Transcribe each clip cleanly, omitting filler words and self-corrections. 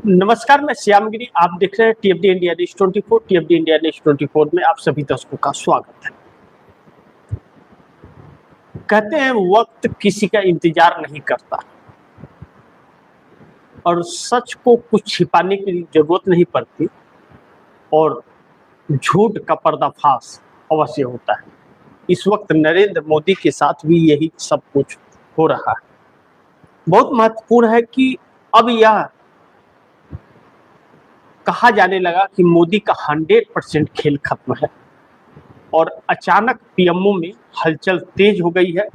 नमस्कार, मैं श्यामगिरी। आप देख रहे हैं टीएफडी इंडिया न्यूज 24। टीएफडी इंडिया न्यूज 24 में आप सभी दर्शकों का स्वागत है। कहते हैं वक्त किसी का इंतजार नहीं करता और सच को कुछ छिपाने की जरूरत नहीं पड़ती और झूठ का पर्दाफाश अवश्य होता है। इस वक्त नरेंद्र मोदी के साथ भी यही सब कुछ हो रहा है। बहुत महत्वपूर्ण है कि अब यह कहा जाने लगा कि मोदी का 100% खेल खत्म है और अचानक पीएमओ में हलचल तेज हो गई है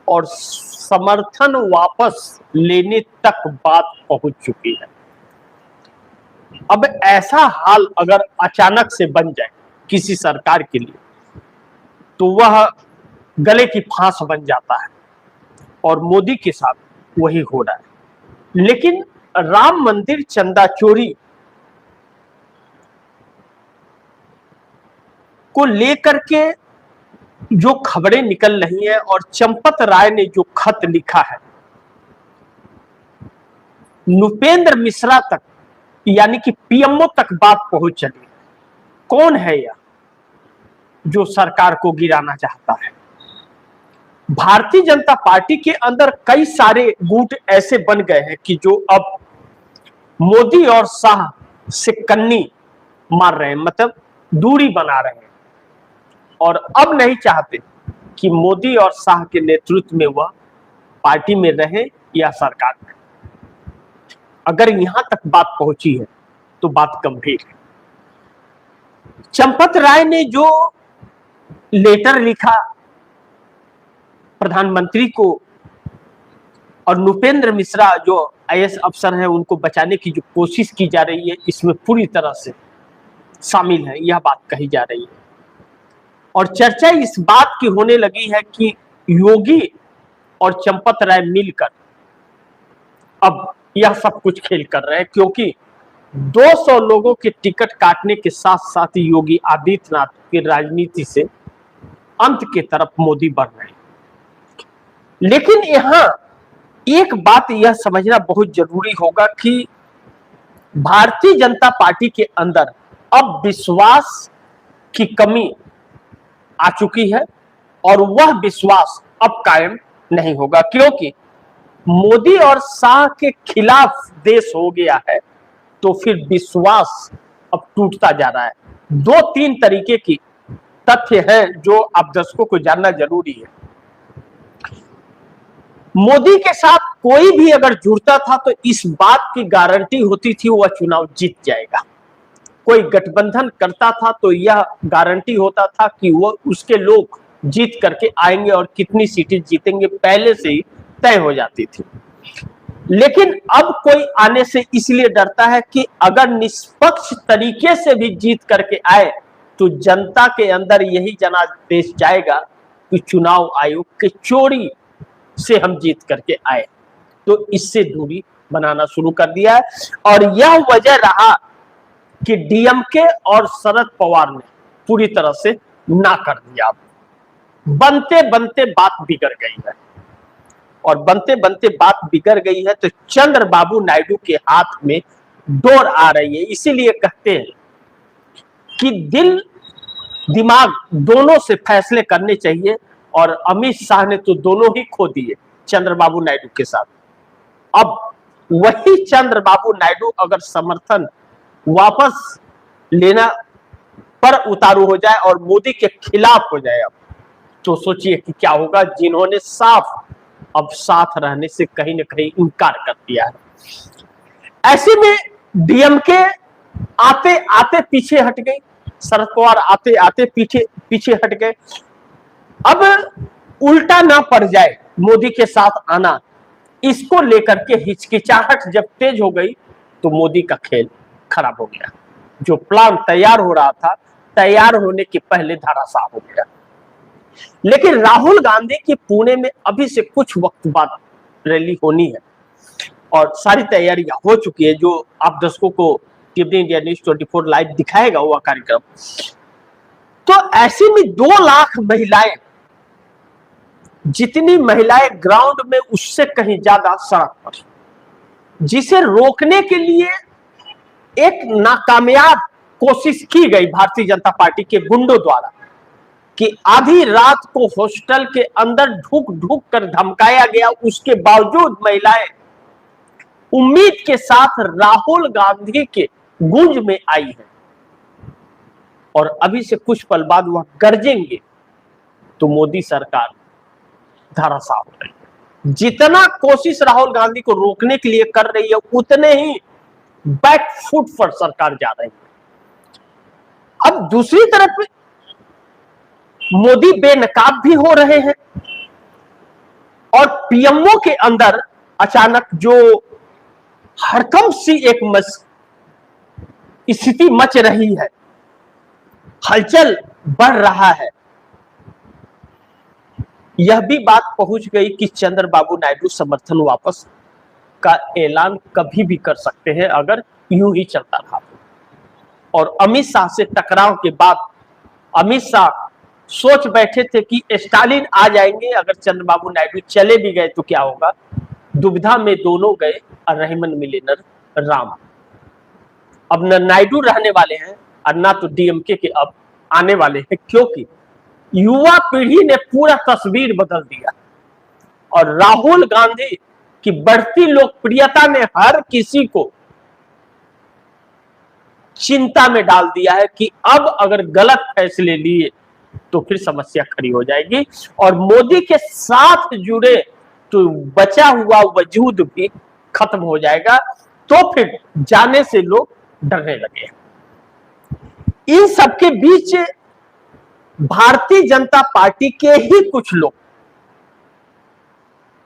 और समर्थन वापस लेने तक बात पहुंच चुकी है। अब ऐसा हाल अगर अचानक से बन जाए किसी सरकार के लिए तो वह गले की फांस बन जाता है और मोदी के साथ वही हो रहा है। लेकिन राम मंदिर चंदा चोरी को लेकर के जो खबरें निकल रही हैं और चंपत राय ने जो खत लिखा है नृपेंद्र मिश्रा तक, यानी कि पीएमओ तक बात पहुंच चली। कौन है यह जो सरकार को गिराना चाहता है? भारतीय जनता पार्टी के अंदर कई सारे गुट ऐसे बन गए हैं कि जो अब मोदी और शाह से कन्नी मार रहे हैं, मतलब दूरी बना रहे हैं और अब नहीं चाहते कि मोदी और शाह के नेतृत्व में वह पार्टी में रहे या सरकार में। अगर यहां तक बात पहुंची है तो बात गंभीर है। चंपत राय ने जो लेटर लिखा प्रधानमंत्री को और नृपेंद्र मिश्रा जो आईएएस अफसर हैं उनको बचाने की जो कोशिश की जा रही है, इसमें पूरी तरह से शामिल है, यह बात कही जा रही है। और चर्चा इस बात की होने लगी है कि योगी और चंपत राय मिलकर अब यह सब कुछ खेल कर रहे हैं, क्योंकि 200 लोगों के टिकट काटने के साथ साथ योगी आदित्यनाथ की राजनीति से अंत की तरफ मोदी बढ़ रहे हैं। लेकिन यहां एक बात यह समझना बहुत जरूरी होगा कि भारतीय जनता पार्टी के अंदर अब विश्वास की कमी आ चुकी है और वह विश्वास अब कायम नहीं होगा, क्योंकि मोदी और शाह के खिलाफ देश हो गया है तो फिर विश्वास अब टूटता जा रहा है। 2-3 तरीके की तथ्य हैं जो आप दर्शकों को जानना जरूरी है। मोदी के साथ कोई भी अगर जुड़ता था तो इस बात की गारंटी होती थी वह चुनाव जीत जाएगा। कोई गठबंधन करता था तो यह गारंटी होता था कि वो उसके लोग जीत करके आएंगे और कितनी सीटें जीतेंगे पहले से ही तय हो जाती थी। लेकिन अब कोई आने से इसलिए डरता है कि अगर निष्पक्ष तरीके से भी जीत करके आए तो जनता के अंदर यही जनादेश जाएगा कि चुनाव आयोग के चोरी से हम जीत करके आए, तो इससे दूरी बनाना शुरू कर दिया है। और यह वजह रहा कि डीएमके और शरद पवार ने पूरी तरह से ना कर दिया। बनते बनते बात बिगड़ गई है और बनते बनते बात बिगड़ गई है तो चंद्रबाबू नायडू के हाथ में डोर आ रही है। इसीलिए कहते हैं कि दिल दिमाग दोनों से फैसले करने चाहिए और अमित शाह ने तो दोनों ही खो दिए चंद्रबाबू नायडू के साथ। अब वही चंद्रबाबू नायडू अगर समर्थन वापस लेना पर उतारू हो जाए और मोदी के खिलाफ हो जाए अब तो सोचिए कि क्या होगा। जिन्होंने साफ अब साथ रहने से कहीं ना कहीं इनकार कर दिया है। ऐसे में डीएमके आते आते पीछे हट गई, शरद पवार आते आते पीछे हट गए। अब उल्टा ना पड़ जाए मोदी के साथ आना, इसको लेकर के हिचकिचाहट जब तेज हो गई तो मोदी का खेल खराब हो गया। जो प्लान तैयार हो रहा था तैयार होने के पहले धराशाह हो गया। लेकिन राहुल गांधी की पुणे में अभी से कुछ वक्त बाद रैली होनी है और सारी तैयारियां हो चुकी है, जो आप दर्शकों को टीवी इंडिया न्यूज 24 लाइव दिखाएगा हुआ कार्यक्रम। तो ऐसे में 2 लाख महिलाएं, जितनी महिलाएं ग्राउंड में उससे कहीं ज्यादा सड़क पर, जिसे रोकने के लिए एक नाकामयाब कोशिश की गई भारतीय जनता पार्टी के गुंडों द्वारा कि आधी रात को हॉस्टल के अंदर ढुक ढुक कर धमकाया गया। उसके बावजूद महिलाएं उम्मीद के साथ राहुल गांधी के गूंज में आई है और अभी से कुछ पल बाद वह गरजेंगे तो मोदी सरकार धराशायी हो रही है। जितना कोशिश राहुल गांधी को रोकने के लिए कर रही है उतने ही बैक फुट पर सरकार जा रही है। अब दूसरी तरफ मोदी बेनकाब भी हो रहे हैं और पीएमओ के अंदर अचानक जो हड़कंप सी एक स्थिति मच रही है, हलचल बढ़ रहा है। यह भी बात पहुंच गई कि चंद्रबाबू नायडू समर्थन वापस का ऐलान कभी भी कर सकते हैं अगर यूं ही चलता रहा। और अमित शाह से टकराव के बाद अमित शाह सोच बैठे थे कि स्टालिन आ जाएंगे, अगर चंद्रबाबू नायडू चले भी गए तो क्या होगा। दुविधा में दोनों गए और रहीमन मिले न राम। अब न नायडू रहने वाले हैं और ना तो डीएमके के अब आने वाले हैं, क्योंकि युवा पीढ़ी ने पूरा तस्वीर बदल दिया और राहुल गांधी की बढ़ती लोकप्रियता ने हर किसी को चिंता में डाल दिया है कि अब अगर गलत फैसले लिए तो फिर समस्या खड़ी हो जाएगी और मोदी के साथ जुड़े तो बचा हुआ वजूद भी खत्म हो जाएगा। तो फिर जाने से लोग डरने लगे। इन सबके बीच भारतीय जनता पार्टी के ही कुछ लोग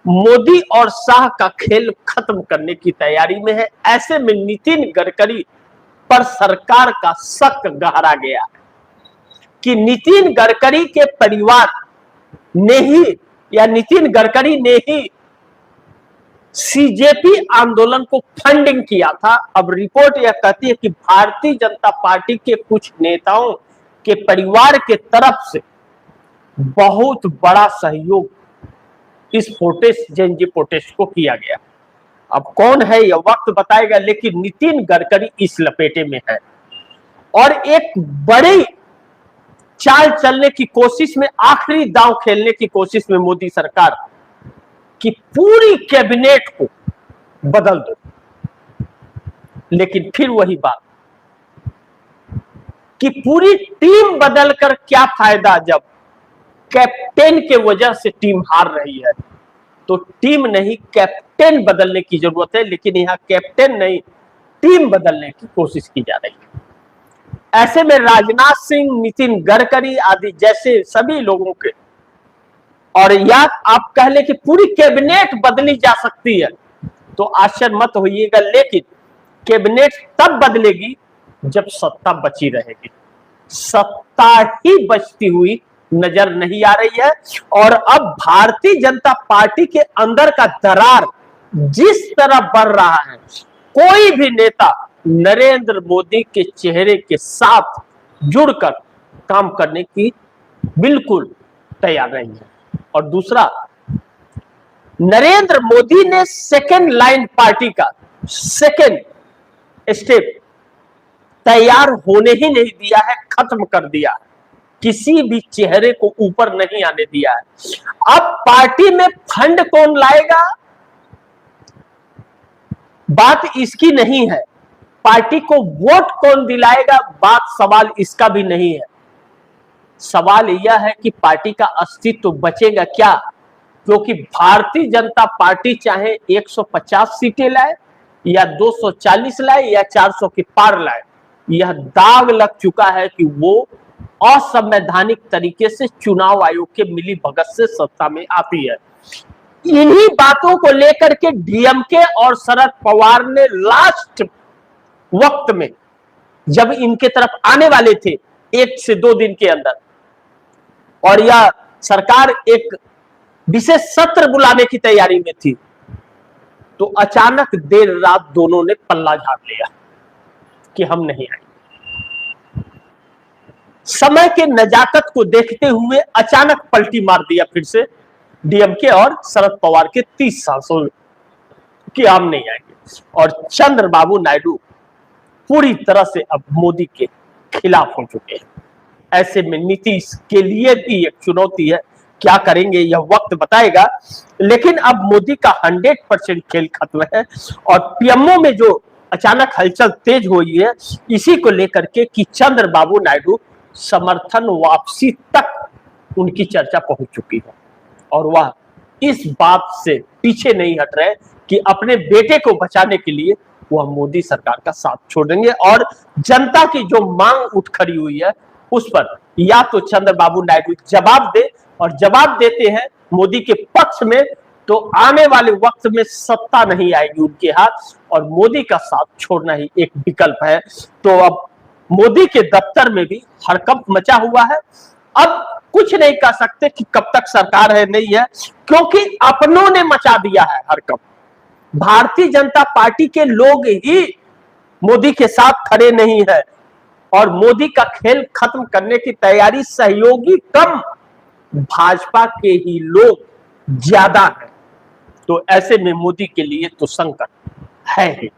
मोदी और शाह का खेल खत्म करने की तैयारी में है। ऐसे में नितिन गडकरी पर सरकार का शक गहरा गया कि नितिन गडकरी के परिवार ने ही या नितिन गडकरी ने ही सीजेपी आंदोलन को फंडिंग किया था। अब रिपोर्ट यह कहती है कि भारतीय जनता पार्टी के कुछ नेताओं के परिवार के तरफ से बहुत बड़ा सहयोग इस प्रोटेस्ट जेएनजी प्रोटेस्ट को किया गया। अब कौन है यह वक्त बताएगा, लेकिन नितिन गडकरी इस लपेटे में है और एक बड़ी चाल चलने की कोशिश में, आखिरी दांव खेलने की कोशिश में मोदी सरकार की पूरी कैबिनेट को बदल दो। लेकिन फिर वही बात कि पूरी टीम बदलकर क्या फायदा जब कैप्टन के वजह से टीम हार रही है। तो टीम नहीं, कैप्टन बदलने की जरूरत है, लेकिन यहां कैप्टन नहीं टीम बदलने की कोशिश की जा रही है। ऐसे में राजनाथ सिंह, नितिन गडकरी आदि जैसे सभी लोगों के, और या आप कह ले कि पूरी कैबिनेट बदली जा सकती है तो आश्चर्य मत होइएगा, लेकिन कैबिनेट तब बदलेगी जब सत्ता बची रहेगी। सत्ता ही बचती हुई नजर नहीं आ रही है और अब भारतीय जनता पार्टी के अंदर का दरार जिस तरह बढ़ रहा है, कोई भी नेता नरेंद्र मोदी के चेहरे के साथ जुड़कर काम करने की बिल्कुल तैयार नहीं है। और दूसरा, नरेंद्र मोदी ने सेकेंड लाइन पार्टी का सेकेंड स्टेप तैयार होने ही नहीं दिया है, खत्म कर दिया। किसी भी चेहरे को ऊपर नहीं आने दिया है। अब पार्टी में फंड कौन लाएगा, बात इसकी नहीं है। पार्टी को वोट कौन दिलाएगा, बात सवाल इसका भी नहीं है। सवाल यह है कि पार्टी का अस्तित्व बचेगा क्या, क्योंकि भारतीय जनता पार्टी चाहे 150 सीटें लाए या 240 लाए या 400 के पार लाए, यह दाग लग चुका है कि वो असंवैधानिक तरीके से चुनाव आयोग के मिली भगत से सत्ता में आती है। इन्हीं बातों को लेकर के डीएमके और शरद पवार ने लास्ट वक्त में जब इनके तरफ आने वाले थे 1 से 2 दिन के अंदर, और यह सरकार एक विशेष सत्र बुलाने की तैयारी में थी, तो अचानक देर रात दोनों ने पल्ला झाड़ लिया कि हम नहीं आएंगे। समय के नजाकत को देखते हुए अचानक पलटी मार दिया फिर से डीएमके और शरद पवार के 30 सांसदों कि हम नहीं आएंगे। और चंद्रबाबू नायडू पूरी तरह से अब मोदी के खिलाफ हो चुके हैं। ऐसे में नीतीश के लिए भी एक चुनौती है, क्या करेंगे यह वक्त बताएगा। लेकिन अब मोदी का 100% खेल खत्म है और पीएमओ में जो अचानक हलचल तेज हुई है, इसी को लेकर के कि चंद्रबाबू नायडू समर्थन वापसी तक उनकी चर्चा पहुंच चुकी है और वह इस बात से पीछे नहीं हट रहे कि अपने बेटे को बचाने के लिए वह मोदी सरकार का साथ छोड़ेंगे और जनता की जो मांग उठ खड़ी हुई है उस पर या तो चंद्रबाबू नायडू जवाब दे, और जवाब देते हैं मोदी के पक्ष में तो आने वाले वक्त में सत्ता नहीं आएगी उनके हाथ और मोदी का साथ छोड़ना ही एक विकल्प है। तो अब मोदी के दफ्तर में भी हड़कंप मचा हुआ है। अब कुछ नहीं कह सकते कि कब तक सरकार है नहीं है, क्योंकि अपनों ने मचा दिया है हड़कंप। भारतीय जनता पार्टी के लोग ही मोदी के साथ खड़े नहीं है और मोदी का खेल खत्म करने की तैयारी सहयोगी कम भाजपा के ही लोग ज्यादा हैं। तो ऐसे में मोदी के लिए तो संकट है ही।